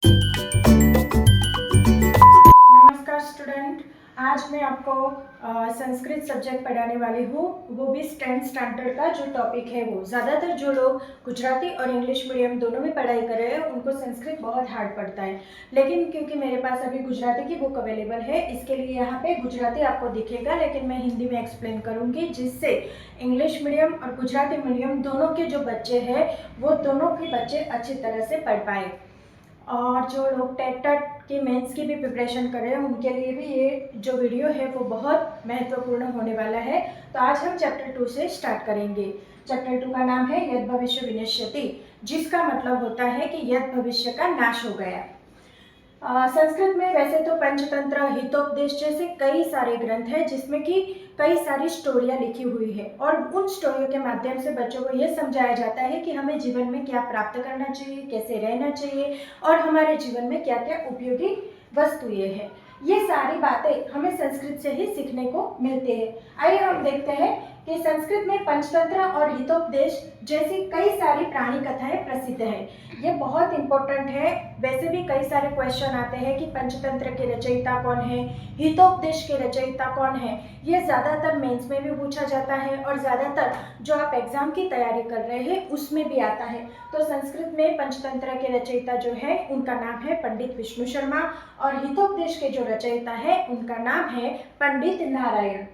नमस्कार स्टूडेंट। आज मैं आपको संस्कृत सब्जेक्ट पढ़ाने वाली हूँ, वो भी 10th स्टैंडर्ड का जो टॉपिक है वो। ज़्यादातर जो लोग गुजराती और इंग्लिश मीडियम दोनों में पढ़ाई कर रहे हैं उनको संस्कृत बहुत हार्ड पड़ता है, लेकिन क्योंकि मेरे पास अभी गुजराती की बुक अवेलेबल है इसके लिए यहाँ पे गुजराती आपको दिखेगा, लेकिन मैं हिंदी में एक्सप्लेन करूँगी जिससे इंग्लिश मीडियम और गुजराती मीडियम दोनों के जो बच्चे हैं वो दोनों के बच्चे अच्छी तरह से पढ़ पाए। और जो लोग टेट की मेंस की भी प्रिपरेशन कर रहे हैं उनके लिए भी ये जो वीडियो है वो बहुत महत्वपूर्ण होने वाला है। तो आज हम चैप्टर 2 से स्टार्ट करेंगे। चैप्टर 2 का नाम है यद भविष्य विनश्यति, जिसका मतलब होता है कि यद भविष्य का नाश हो गया। संस्कृत में वैसे तो पंचतंत्र, हितोपदेश जैसे कई सारे ग्रंथ हैं जिसमें कि कई सारी स्टोरियाँ लिखी हुई है और उन स्टोरियों के माध्यम से बच्चों को यह समझाया जाता है कि हमें जीवन में क्या प्राप्त करना चाहिए, कैसे रहना चाहिए और हमारे जीवन में क्या क्या उपयोगी वस्तुएं हैं। ये सारी बातें हमें संस्कृत से ही सीखने को मिलती है। आइए हम देखते हैं कि संस्कृत में पंचतंत्र और हितोपदेश जैसी कई सारी प्राणी कथाएं प्रसिद्ध है। ये बहुत इंपॉर्टेंट है। वैसे भी कई सारे क्वेश्चन आते हैं कि पंचतंत्र के रचयिता कौन है, हितोपदेश के रचयिता कौन है। ये ज़्यादातर मेंस में भी पूछा जाता है और ज़्यादातर जो आप एग्जाम की तैयारी कर रहे हैं उसमें भी आता है। तो संस्कृत में पंचतंत्र के रचयिता जो है उनका नाम है पंडित विष्णु शर्मा और हितोपदेश के जो रचयिता है उनका नाम है पंडित नारायण।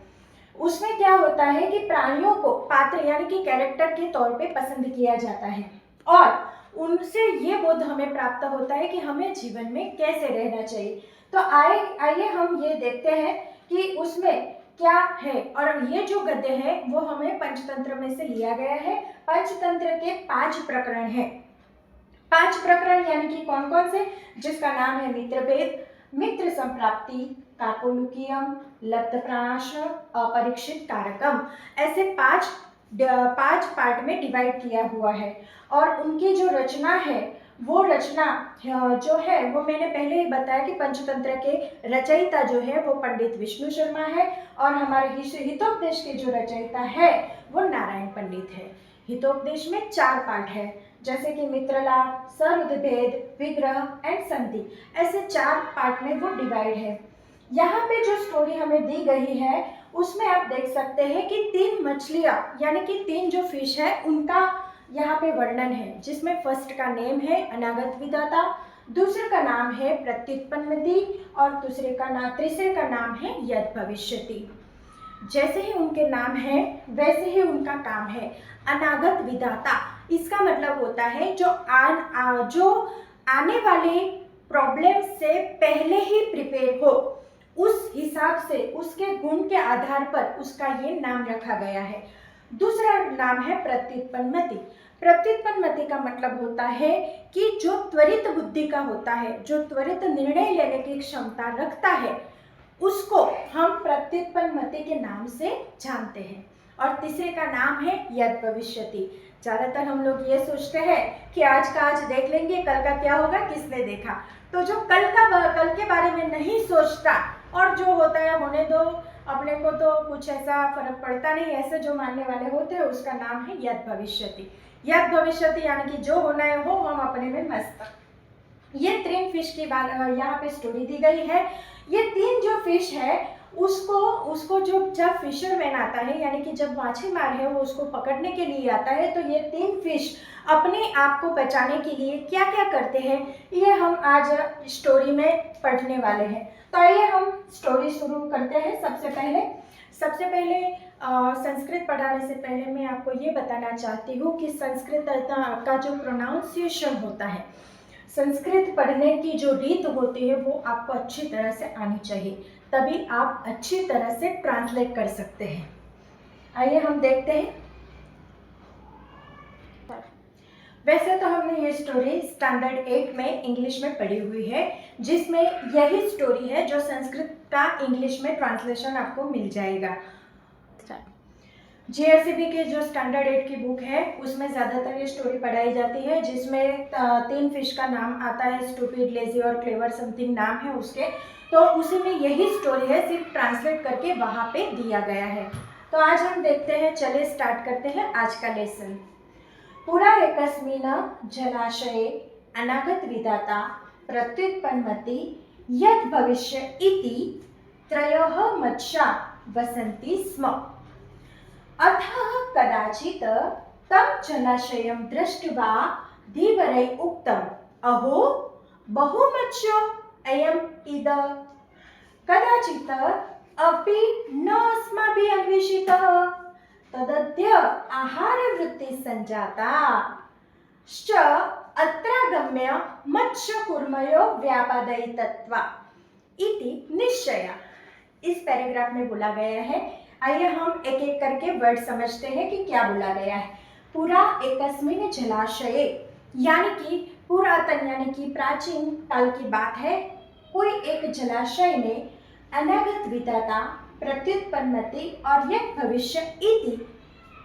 उसमें क्या होता है कि प्राणियों को पात्र यानी कि कैरेक्टर के तौर पे पसंद किया जाता है और उनसे ये बोध हमें प्राप्त होता है कि हमें जीवन में कैसे रहना चाहिए। तो आइए हम ये देखते हैं कि उसमें क्या है। और ये जो गद्य है वो हमें पंचतंत्र में से लिया गया है। पंचतंत्र के 5 प्रकरण हैं। 5 प्रकरण यानी कि कौन कौन से, जिसका नाम है मित्रभेद, मित्र संप्राप्ति, काकोलुकियम, लब्ध प्राणाश, अपरीक्षित कारकम। ऐसे 5 पार्ट में डिवाइड किया हुआ है और उनकी जो रचना है वो रचना जो है वो मैंने पहले ही बताया कि पंचतंत्र के रचयिता जो है वो पंडित विष्णु शर्मा है और हमारे हितोपदेश के जो रचयिता है वो नारायण पंडित है। हितोपदेश में 4 पार्ट है जैसे कि मित्रलाभ, सहृदयभेद, विग्रह एंड संधि। ऐसे 4 पार्ट में वो डिवाइड है। यहाँ पे जो स्टोरी हमें दी गई है उसमें आप देख सकते हैं कि 3 मछलियाँ यानी कि 3 जो फिश है उनका यहाँ पे वर्णन है, जिसमें फर्स्ट का नेम है अनागत विधाता, दूसरे का नाम है प्रत्युत्पन्नति और तीसरे का नाम है यद भविष्यति। जैसे ही उनके नाम है वैसे ही उनका काम है। अनागत विधाता इसका मतलब होता है जो आने वाले प्रॉब्लम से पहले ही प्रिपेयर हो, उस हिसाब से उसके गुण के आधार पर उसका ये नाम रखा गया है। दूसरा नाम है प्रत्युत्पन्नति। प्रत्युत्पन्नति का मतलब होता है कि जो त्वरित बुद्धि का होता है, जो त्वरित निर्णय लेने की क्षमता रखता है, उसको हम प्रत्युत्पन्नति के नाम से जानते हैं। और तीसरे का नाम है यद भविष्यति। ज़्यादातर हम लोग ये सोचते हैं कि आज का आज देख लेंगे, कल का क्या होगा किसने देखा। तो जो कल के बारे में नहीं सोचता और जो होता है होने दो, अपने को तो कुछ ऐसा फर्क पड़ता नहीं, ऐसे जो मानने वाले होते हैं उसका नाम है यद भविष्यति। यद भविष्यति यानी कि जो होना है हो, हम अपने में मस्त। ये 3 फिश की बात यहाँ पे स्टोरी दी गई है। ये 3 जो फिश है उसको जो जब फिशरमैन आता है यानी कि जब मछलीमार है वो उसको पकड़ने के लिए आता है, तो ये 3 फिश अपने आप को बचाने के लिए क्या क्या करते हैं ये हम आज स्टोरी में पढ़ने वाले हैं। तो आइए हम स्टोरी शुरू करते हैं। सबसे पहले संस्कृत पढ़ाने से पहले मैं आपको ये बताना चाहती हूँ कि संस्कृत का जो प्रोनाउंसिएशन होता है, संस्कृत पढ़ने की जो रीत होती है वो आपको अच्छी तरह से आनी चाहिए, तभी आप अच्छी तरह से ट्रांसलेट कर सकते हैं। आइए हम देखते हैं। वैसे तो हमने ये स्टोरी स्टैंडर्ड 8 में इंग्लिश में पढ़ी हुई है, जिसमें यही स्टोरी है जो संस्कृत का इंग्लिश में ट्रांसलेशन आपको मिल जाएगा। जीएससीबी के जो स्टैंडर्ड 8 की बुक है उसमें ज़्यादातर ये स्टोरी पढ़ाई जाती है, जिसमें 3 फिश का नाम आता है, स्टूपिड, लेजी और क्लेवर समथिंग नाम है उसके। तो उसी में यही स्टोरी है, सिर्फ ट्रांसलेट करके वहाँ पे दिया गया है। तो आज हम देखते हैं, चले स्टार्ट करते हैं आज का लेसन। पुरा एकस्मिन् जलाशये अनागत विधाता प्रत्युत्पन्नति यत् भविष्य इति त्रयः मत्स्या वसन्ति स्म। अतः कदाचित् तं जलाशयं दृष्ट्वा धीवरैः उक्तम्, अहो बहुमत्स्यो अयम् इद। कदाचित् अपि न अस्माभिः अन्वेषितः, तदद्य आहारवृत्तिः सञ्जाता श्च अत्रागम्य मत्स्यकूर्मयोः व्यापादयितत्वा इति निश्चय। इस पैराग्राफ में बोला गया है। आइए हम एक एक करके वर्ड समझते हैं कि क्या बोला गया है। पुरा एकस्मिन् जलाशये, यानी कि पुरातन यानी कि प्राचीन काल की बात है। कोई एक जलाशय में अनागत विधाता, प्रत्युत्पन्नति और यत् भविष्य इति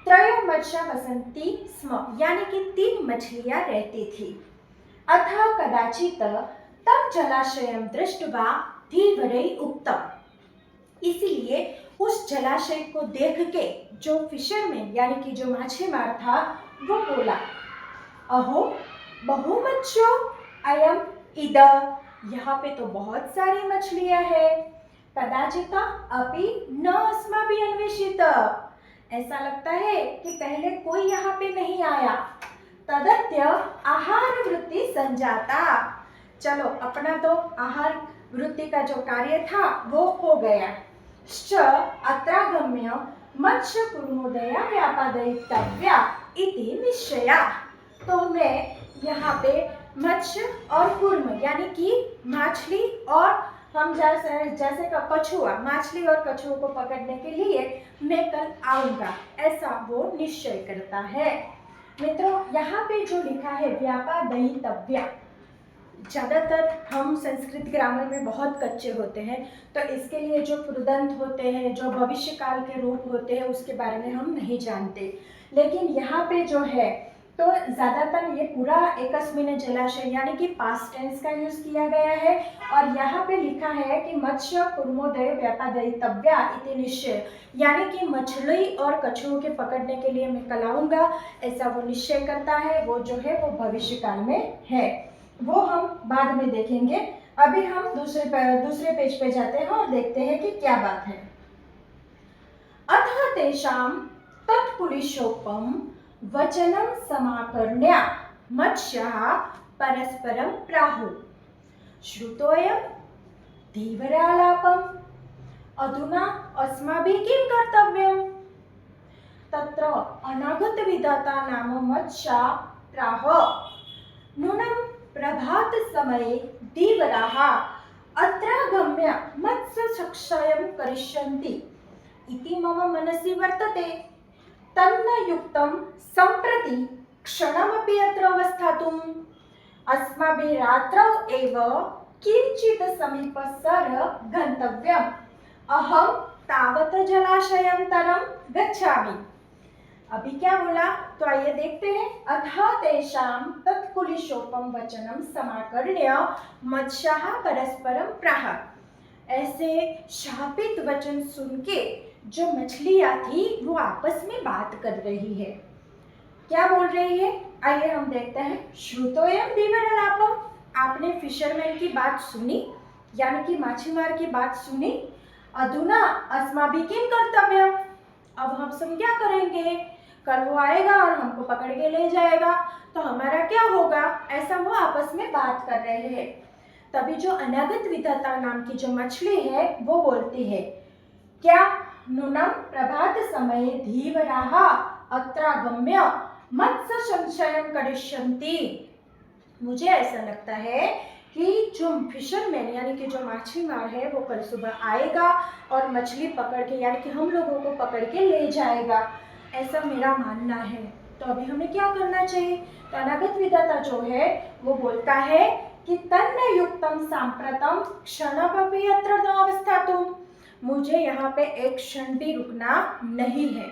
त्रयो मत्स्या वसन्ति स्म, यानी कि 3 मछलियां रहती थी। अतः कदाचित् तं जलाशयं दृष्ट्वा धीवरैः उक्तम्, इसलिए उस जलाशय को देख के जो फिशरमैन यानी कि जो मछलीमार था वो बोला, अहो बहुमत्स्यो अयम् इद, यहाँ पे तो बहुत सारी मछलियां हैं। कदाचित् अपि न अस्माभिः अन्वेषित, ऐसा लगता है कि पहले कोई यहाँ पे नहीं आया। तदद्य आहार वृत्ति संजाता, चलो अपना तो आहार वृत्ति का जो कार्य था वो हो गया। श्च अत्रागम्य मत्स्यकूर्मोदया व्यापादयितव्या इति निश्चया, तो मैं यहाँ पे मत्स्य और कूर्म यानी कि मछली और हम जैसे कछुआ, मछली और कछुओं को पकड़ने के लिए मैं कल आऊँगा, ऐसा वो निश्चय करता है। मित्रों, यहाँ पे जो लिखा है व्यापादयितव्या, ज़्यादातर हम संस्कृत ग्रामर में बहुत कच्चे होते हैं, तो इसके लिए जो कृदंत होते हैं, जो भविष्य काल के रूप होते हैं, उसके बारे में हम नहीं जानते। लेकिन यहाँ पे जो है तो ज़्यादातर ये पूरा एकस्मिन् जलाशय यानी कि पास्ट टेंस का यूज़ किया गया है। और यहाँ पे लिखा है कि मत्स्य कूर्मोदय व्यापादयितव्या इति निश्चय, यानी कि मछली और कछुओं के पकड़ने के लिए मैं कल आऊँगा, ऐसा वो निश्चय करता है। वो जो है वो भविष्य काल में है, वो हम बाद में देखेंगे। अभी हम दूसरे पेज पे जाते हैं और देखते हैं कि क्या बात है। अतः तेषां तत्पुरुषोपम वचनं समाकर्ण्य मत्स्याः परस्परं प्राहुः, श्रुतोऽयं धीवरालापम्, अधुना अस्माभिः किं कर्तव्यम्? तत्र अनागतविधाता नाम मत्स्या प्राह, नूनं प्रभातसमये धीवराः अत्रागम्य मत्स्यचक्षयं करिष्यन्ति इति मम मनसि वर्तते। तन्न युक्तं सम्प्रति क्षणमपि अत्र अवस्थातुम् अस्माभिः रात्रौ एव किञ्चित् समीपसर गन्तव्यम्। अहं तावत् जलाशयान्तरं गच्छामि। अभी क्या बोला, तो आइए देखते हैं। अतः तेषां तत्कुलिशोपम वचनं समाकर्ण्य मत्स्याः परस्परं प्राह, ऐसे शापित वचन सुन के जो मछलियाँ थी वो आपस में बात कर रही है। क्या बोल रही है, आइए हम देखते हैं। श्रुतोयम धीवरालापम, आपने फिशरमैन की बात सुनी यानी कि मछलीमार की बात सुनी। अधुना अस्माभिः किं कर्तव्यम्, अब हम क्या करेंगे? कल वो आएगा और हमको पकड़ के ले जाएगा, तो हमारा क्या होगा? ऐसा वो आपस में बात कर रहे हैं। तभी जो अनागत विधाता नाम की जो मछली है वो बोलती है क्या, नूनं प्रभात समये धीवराः अत्रागम्य मत्स्य संशयं करिष्यन्ति। मुझे ऐसा लगता है कि जो फिशरमैन यानी कि जो मछलीमार है वो कल सुबह आएगा और मछली पकड़ के यानी कि हम लोगों को पकड़ के ले जाएगा, ऐसा मेरा मानना है। तो अभी हमें क्या करना चाहिए? तो अनागत विधाता जो है वो बोलता है कि तन्न युक्तं सांप्रतं क्षणमपि अत्र न अवस्थातुम्, मुझे यहाँ पे एक क्षण भी रुकना नहीं है।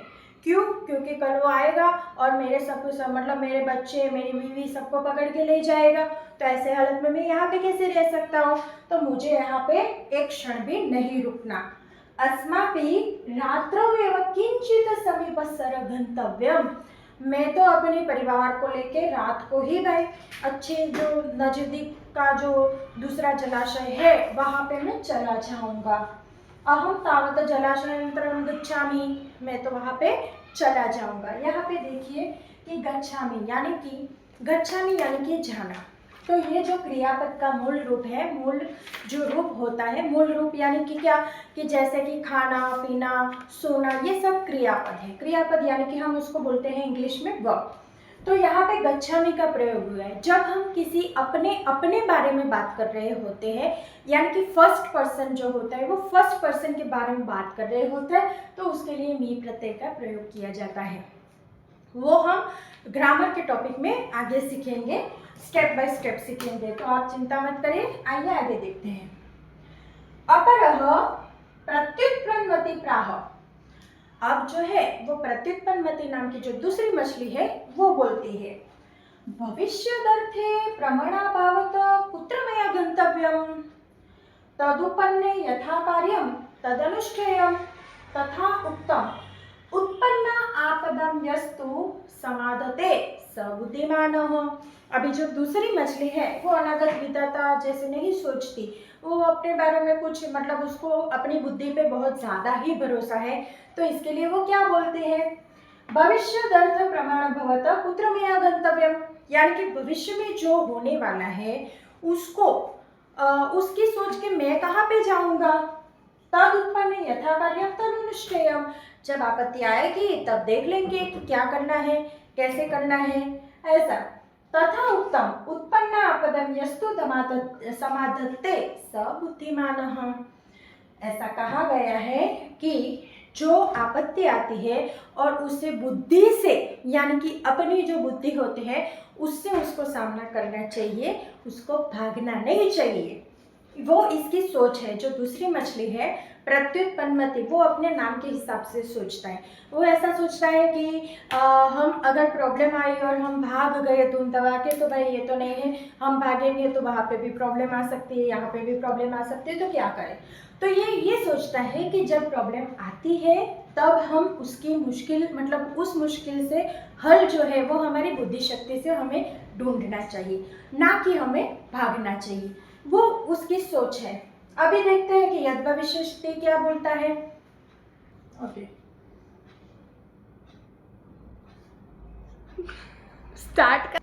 क्यों? क्योंकि कल वो आएगा और मेरे मतलब मेरे बच्चे, मेरी बीवी सबको पकड़ के ले जाएगा, तो ऐसे हालत में मैं यहाँ पे कैसे रह सकता हूँ? तो मुझे यहाँ पे एक क्षण भी नहीं रुकना। अस्माभिः रात्रौ एव किंचित समीपस्सर गंतव्यम, मैं तो अपने परिवार को लेके रात को ही भाई अच्छे जो नज़दीक का जो दूसरा जलाशय है वहाँ पे मैं चला जाऊँगा। अहम तावत जलाशयंतरं गच्छामि, मैं तो वहाँ पे चला जाऊँगा। यहाँ पे देखिए कि गच्छामि यानी कि जाना। तो ये जो क्रियापद का मूल रूप है, मूल जो रूप होता है, मूल रूप यानी कि क्या, कि जैसे कि खाना पीना सोना, ये सब क्रियापद है। क्रियापद यानी कि हम उसको बोलते हैं इंग्लिश में वर्ब। तो यहाँ पे गच्छामि का प्रयोग हुआ है जब हम किसी अपने बारे में बात कर रहे होते हैं, यानी कि फर्स्ट पर्सन जो होता है वो फर्स्ट पर्सन के बारे में बात कर रहे होते हैं, तो उसके लिए मी प्रत्यय का प्रयोग किया जाता है। वो हम ग्रामर के टॉपिक में आगे सीखेंगे, स्टेप बाय स्टेप सीखेंगे, तो आप चिंता मत करिए। आइए आगे देखते हैं। अपरः प्रत्युत्पन्नमति प्राह। अब जो है वो प्रत्युत्पन्नमति नाम की जो दूसरी मछली है वो बोलती है, भविष्यदर्थे प्रमाणाभावत कुत्र मया गंतव्यम तदुपन्ने यथा कार्यम तदनुष्ठेयम तथा उक्तम उत्पन्ना आपदम यस्तु समाधते स बुद्धिमानः। अभी जो दूसरी मछली है वो अनागत विधाता जैसे नहीं सोचती, वो अपने बारे में कुछ मतलब उसको अपनी बुद्धि पे बहुत ज़्यादा ही भरोसा है, तो इसके लिए वो क्या बोलते हैं, भविष्यदर्थ प्रमाण भवत कुत्र मया गंतव्यम, यानी कि भविष्य में जो होने वाला है उसको उसकी सोच के मैं कहाँ पे जाऊँगा, तद उत्पन्न यथा कार्यम तदनुष्ठेयम, जब आपत्ति आएगी तब देख लेंगे कि क्या करना है, कैसे करना है, ऐसा। तथा उत्तम उत्पन्न आपदम यस्तु समाधत्ते स बुद्धिमानः। ऐसा कहा गया है कि जो आपत्ति आती है और उसे बुद्धि से, यानी कि अपनी जो बुद्धि होती है उससे उसको सामना करना चाहिए, उसको भागना नहीं चाहिए। वो इसकी सोच है। जो दूसरी मछली है प्रत्युत्पन्नमति, वो अपने नाम के हिसाब से सोचता है। वो ऐसा सोचता है कि हम अगर प्रॉब्लम आई और हम भाग गए धूम दबा के, तो भाई ये तो नहीं है, हम भागेंगे तो वहाँ पे भी प्रॉब्लम आ सकती है, यहाँ पे भी प्रॉब्लम आ सकती है, तो क्या करें। तो ये सोचता है कि जब प्रॉब्लम आती है तब हम उसकी मुश्किल मतलब उस मुश्किल से हल जो है वो हमारी बुद्धि शक्ति से हमें ढूंढना चाहिए, ना कि हमें भागना चाहिए। वो उसकी सोच है। अभी देखते हैं कि यद भविष्यति क्या बोलता है। ओके, स्टार्ट कर।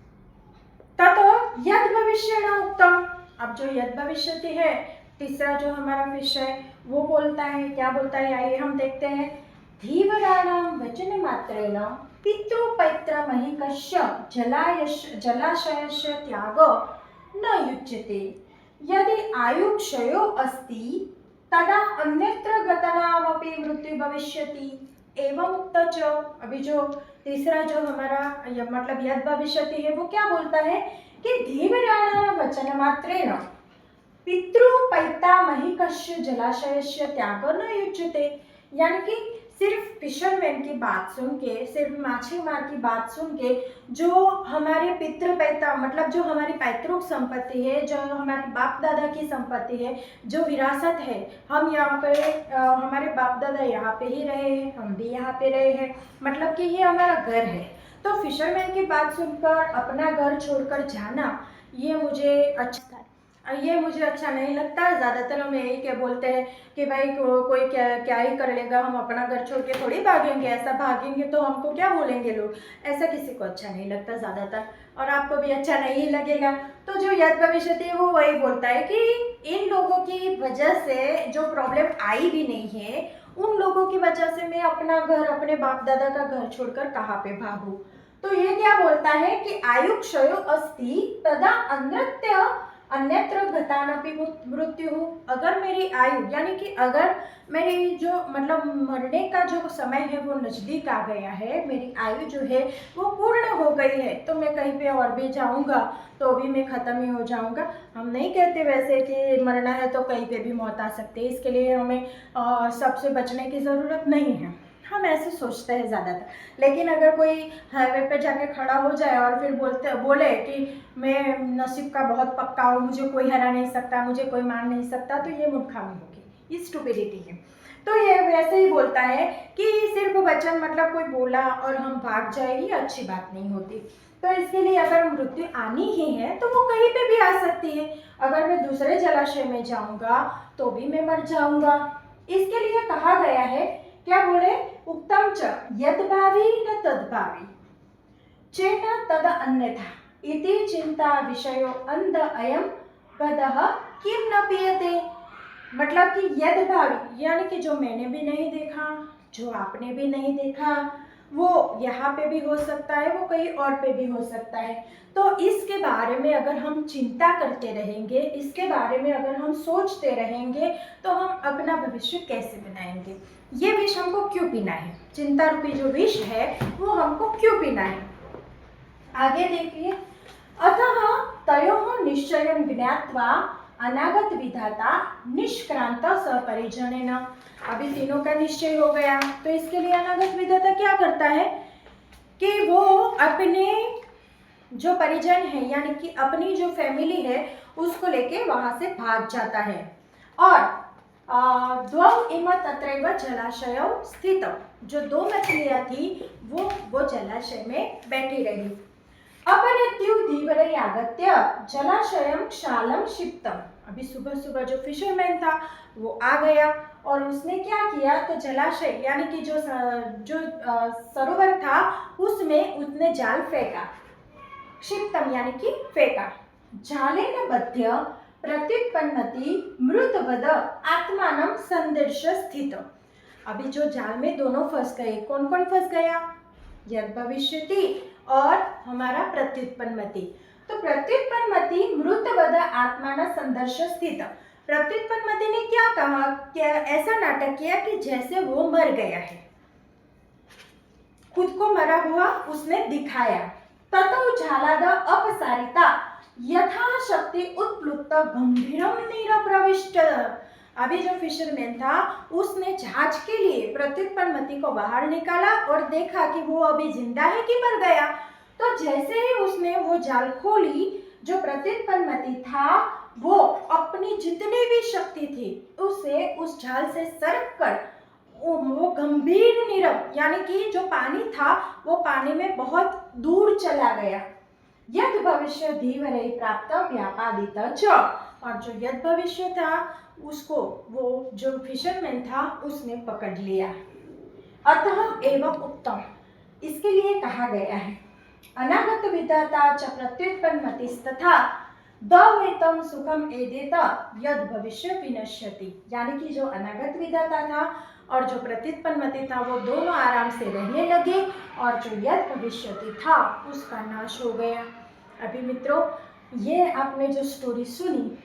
ततो यद भविष्येण उक्तम। अब जो यद भविष्यति है, तीसरा जो हमारा विषय है वो बोलता है, क्या बोलता है, आइए हम देखते हैं। धीवराणाम वचन मात्रेण पितृपैत्रमहिकस्य जलाशयस्य त्याग न युज्यते, यदि आयुक्षयो अस्ति तदा अन्यत्र गतानामपि मृत्यु भविष्यति एवं उक्त च। अभी जो तीसरा जो हमारा मतलब यद भविष्यति है वो क्या बोलता है कि धीवराणाम वचन मात्रेण पितृपैतामहिकस्य जलाशयस्य त्याग न युज्यते, यानी कि सिर्फ फिशरमैन की बात सुन के, सिर्फ मछलीमार की बात सुन के, जो हमारे पितृपैता मतलब जो हमारी पैतृक संपत्ति है, जो हमारे बाप दादा की संपत्ति है, जो विरासत है, हम यहाँ पे हमारे बाप दादा यहाँ पे ही रहे हैं, हम भी यहाँ पे रहे हैं, मतलब कि ये हमारा घर है। तो फिशरमैन की बात सुनकर अपना घर छोड़कर जाना ये मुझे अच्छा नहीं लगता। ज़्यादातर हम यही क्या बोलते हैं कि भाई कोई क्या ही कर लेगा, हम अपना घर छोड़ के थोड़ी भागेंगे, ऐसा भागेंगे तो हमको क्या बोलेंगे लोग, ऐसा किसी को अच्छा नहीं लगता ज़्यादातर, और आपको भी अच्छा नहीं लगेगा। तो जो यद भविष्यति है वो वही बोलता है कि इन लोगों की वजह से जो प्रॉब्लम आई भी नहीं है, उन लोगों की वजह से मैं अपना घर, अपने बाप दादा का घर छोड़कर कहाँ पे भागूँ। तो ये क्या बोलता है कि आयुक्षयो अस्ति तदा अन्यत्र गतानपि मृत्यु। अगर मेरी आयु यानी कि अगर मेरी जो मतलब मरने का जो समय है वो नज़दीक आ गया है, मेरी आयु जो है वो पूर्ण हो गई है, तो मैं कहीं पे और भी जाऊंगा तो भी मैं ख़त्म ही हो जाऊंगा। हम नहीं कहते वैसे कि मरना है तो कहीं पे भी मौत आ सकती है, इसके लिए हमें सबसे बचने की ज़रूरत नहीं है, हम ऐसे सोचते हैं ज़्यादातर। लेकिन अगर कोई हाईवे पे जाके खड़ा हो जाए और फिर बोले कि मैं नसीब का बहुत पक्का हूँ, मुझे कोई हरा नहीं सकता, मुझे कोई मार नहीं सकता, तो ये मूर्खामी होगी, ये स्टुपिडिटी है। तो ये वैसे ही बोलता है कि सिर्फ वचन मतलब कोई बोला और हम भाग जाए, ये अच्छी बात नहीं होती। तो इसके लिए अगर मृत्यु आनी ही है तो वो कहीं पे भी आ सकती है। अगर मैं दूसरे जलाशय में जाऊंगा तो भी मैं मर जाऊंगा। इसके लिए कहा गया है, क्या बोले, उक्तम च यद्भावी न तद्भावी चेत तद अन्यथा इति चिंता विषयो अंध अयम पदः किम न पीयते। मतलब कि यद्भावी यानी कि जो मैंने भी नहीं देखा, जो आपने भी नहीं देखा, वो यहाँ पे भी हो सकता है, वो कहीं और पे भी हो सकता है। तो इसके बारे में अगर हम चिंता करते रहेंगे, इसके बारे में अगर हम सोचते रहेंगे, तो हम अपना भविष्य कैसे बनाएंगे। ये विष हमको क्यों पीना है, चिंता रूपी जो विष है वो हमको क्यों पीना है। आगे देखिए, अतः तयोः निश्चयं ज्ञात्वा अनागत विधाता निष्क्रांत सपरिजनेन। अभी तीनों का निश्चय हो गया, तो इसके लिए अनागत विधाता क्या करता है कि वो अपने जो परिजन है यानी कि अपनी जो फैमिली है उसको लेके वहां से भाग जाता है। और द्वौ इम तत्रैव जलाशयौ स्थितौ, जो दो मछलियां थी वो जलाशय में बैठी रही। अपरेत्यु धीवरे आगत्य जलाशयम क्षालम क्षिप्तम। अभी सुबह सुबह जो फिशरमैन था वो आ गया और उसने क्या किया, तो जलाशय यानी कि जो सरोवर था उसमें उसने जाल फेंका, क्षिप्तम यानी कि फेंका। जालेन बध्य प्रत्युत्पन्नति मृतवद आत्मानं संदर्श स्थित। अभी जो जाल में दोनों फंस गए, कौन कौन फंस गया, यद भविष्यति और हमारा प्रत्युत्पन्नति। तो प्रत्युत्पन्नति मृतवद आत्माना संदर्श स्थित। प्रत्युत्पन्नति ने क्या कहा, क्या ऐसा नाटक किया कि जैसे वो मर गया है, खुद को मरा हुआ उसने दिखाया। ततो झालाद अपसारिता यथाशक्ति उत्प्लुत गंभीरम नीर प्रविष्ट। अभी जो फिशरमैन था उसने जहाज के लिए प्रत्युत्पन्नति को बाहर निकाला और देखा कि वो अभी जिंदा है कि मर गया। तो जैसे ही उसने वो जाल खोली, जो प्रत्युत्पन्नति था वो अपनी जितनी भी शक्ति थी उसे उस जाल से सरक कर वो गंभीर नीरव यानी कि जो पानी था वो पानी में बहुत दूर चला गया। यद भविष्य धीवरे प्राप्त व्यापादित च, और जो यद भविष्य था उसको वो जो फिशरमैन था उसने पकड़ लिया। अतः एवं उत्तम, इसके लिए कहा गया है, अनागत विधाता च प्रत्युत्पन्नतिस्तथा दवेतम सुखम एदेत यद भविष्य विनश्यति। यानी कि जो अनागत विधाता था और जो प्रत्युत्पन्नति था वो दोनों आराम से रहने लगे और जो यद भविष्यति था उसका नाश हो गया। अभी मित्रों, ये आपने जो स्टोरी सुनी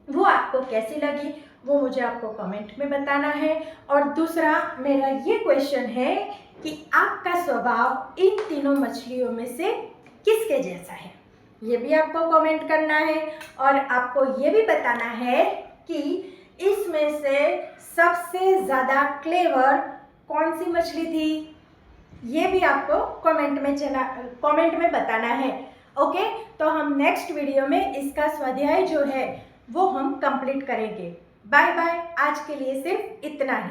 वो आपको कैसी लगी वो मुझे आपको कमेंट में बताना है। और दूसरा मेरा ये क्वेश्चन है कि आपका स्वभाव इन तीनों मछलियों में से किसके जैसा है, ये भी आपको कमेंट करना है। और आपको ये भी बताना है कि इसमें से सबसे ज़्यादा क्लेवर कौन सी मछली थी, ये भी आपको कमेंट में बताना है। ओके, तो हम नेक्स्ट वीडियो में इसका स्वाध्याय जो है वो हम कंप्लीट करेंगे। बाय बाय, आज के लिए सिर्फ इतना ही।